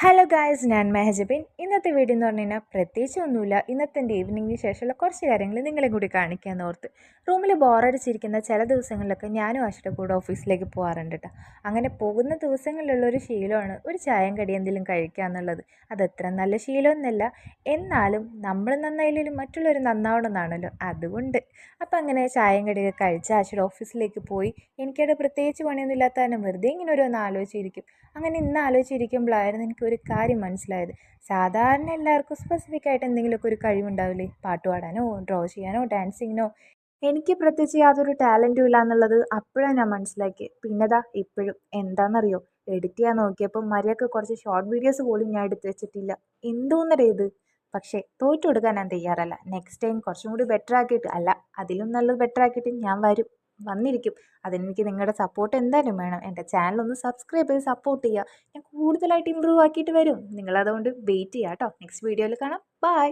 Hello guys, ഞാൻ മെഹജബിൻ. ഇന്നത്തെ video എന്ന് പറഞ്ഞു കഴിഞ്ഞാൽ പ്രത്യേകിച്ച് ഒന്നുമില്ല. ഇന്നത്തെ എൻ്റെ ഈവനിങ്ങിന് ശേഷമുള്ള കുറച്ച് കാര്യങ്ങൾ നിങ്ങളെ കൂടി കാണിക്കാമെന്ന് ഓർത്ത്. റൂമിൽ ബോറടിച്ചിരിക്കുന്ന ചില ദിവസങ്ങളിലൊക്കെ ഞാനും ആശയുടെ കൂടെ ഓഫീസിലേക്ക് പോകാറുണ്ട് കേട്ടോ. അങ്ങനെ പോകുന്ന ദിവസങ്ങളിലുള്ളൊരു ശീലമാണ് ഒരു ചായയും കടിയും എന്തെങ്കിലും കഴിക്കുക എന്നുള്ളത്. അതത്ര നല്ല ശീലമൊന്നുമല്ല, എന്നാലും നമ്മൾ നന്നായില്ലെങ്കിലും മറ്റുള്ളവർ നന്നാവണമെന്നാണല്ലോ, അതുകൊണ്ട് അപ്പോൾ അങ്ങനെ ചായയും കടിയൊക്കെ കഴിച്ച് ആശയുടെ ഓഫീസിലേക്ക് പോയി. എനിക്കവിടെ പ്രത്യേകിച്ച് പണിയൊന്നും ഇല്ലാത്ത കാരണം വെറുതെ ഇങ്ങനെ ഓരോന്ന് ആലോചിച്ചിരിക്കും. അങ്ങനെ ഇന്ന് ആലോചിച്ചിരിക്കുമ്പോഴായിരുന്നു എനിക്കൊരു കാര്യം മനസ്സിലായത്. സാധാരണ എല്ലാവർക്കും സ്പെസിഫിക് ആയിട്ട് എന്തെങ്കിലുമൊക്കെ ഒരു കഴിവുണ്ടാവില്ലേ? പാട്ട് പാടാനോ ഡ്രോ ചെയ്യാനോ ഡാൻസിങ്ങിനോ. എനിക്ക് പ്രത്യേകിച്ച് യാതൊരു ടാലൻറ്റും ഇല്ല എന്നുള്ളത് അപ്പോഴാണ് ഞാൻ മനസ്സിലാക്കിയത്. പിന്നെതാ ഇപ്പോഴും എന്താണെന്നറിയോ, എഡിറ്റ് ചെയ്യാൻ നോക്കിയപ്പോൾ മര്യാദക്ക് കുറച്ച് ഷോർട്ട് വീഡിയോസ് പോലും ഞാൻ എടുത്ത് വെച്ചിട്ടില്ല. എന്തോന്നറിയോ ഇത്. പക്ഷേ തോറ്റു കൊടുക്കാൻ ഞാൻ തയ്യാറല്ല. നെക്സ്റ്റ് ടൈം കുറച്ചും കൂടി ബെറ്റർ ആക്കിയിട്ട്, അല്ല അതിലും നല്ലത് ബെറ്റർ ആക്കിയിട്ട് ഞാൻ വന്നിരിക്കും. അതിനെനിക്ക് നിങ്ങളുടെ സപ്പോർട്ട് എന്തായാലും വേണം. എൻ്റെ ചാനലൊന്ന് സബ്സ്ക്രൈബ് ചെയ്ത് സപ്പോർട്ട് ചെയ്യുക. ഞാൻ കൂടുതലായിട്ട് ഇമ്പ്രൂവ് ആക്കിയിട്ട് വരും. നിങ്ങളതുകൊണ്ട് വെയിറ്റ് ചെയ്യുക കേട്ടോ. നെക്സ്റ്റ് വീഡിയോയിൽ കാണാം. ബൈ.